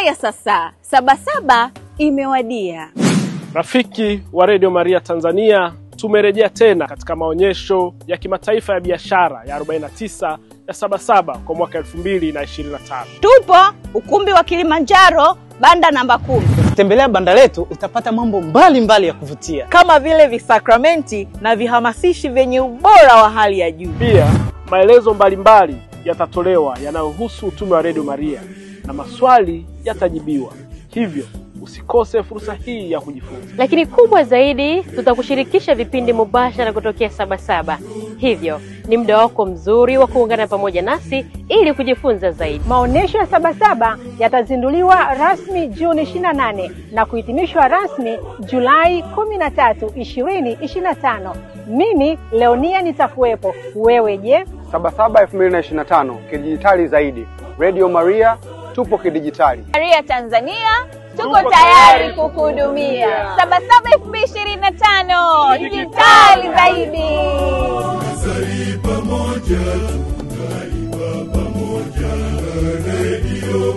Haya sasa, Sabasaba imewadia. Rafiki wa Radio Maria Tanzania, tumerejea tena katika maonyesho ya kimataifa ya biashara ya 49 ya Sabasaba kwa mwaka 2025. Tupo ukumbi wa Kilimanjaro, banda namba 10. Tembelea banda letu utapata mambo mbalimbali ya kuvutia, kama vile visakramenti na vihamasishi vyenye ubora wa hali ya juu. Pia maelezo mbalimbali yatatolewa yanayohusu utume wa Radio Maria na maswali yatajibiwa. Hivyo usikose fursa hii ya kujifunza. Lakini kubwa zaidi, tutakushirikisha vipindi mubashara kutokea Sabasaba. Hivyo ni muda wako mzuri wa kuungana pamoja nasi ili kujifunza zaidi. Maonesho ya Sabasaba yatazinduliwa rasmi Juni 28 na kuhitimishwa rasmi Julai 13, 2025. Mimi Leonia nitakuwepo. Wewe je? Sabasaba 2025 kidijitali zaidi. Radio Maria, tupo kidijitali. Maria Tanzania, tuko tayari kukuhudumia. Sabasaba 2025 dijitali zaidi. Pamoja, tunaiba pamoja, Radio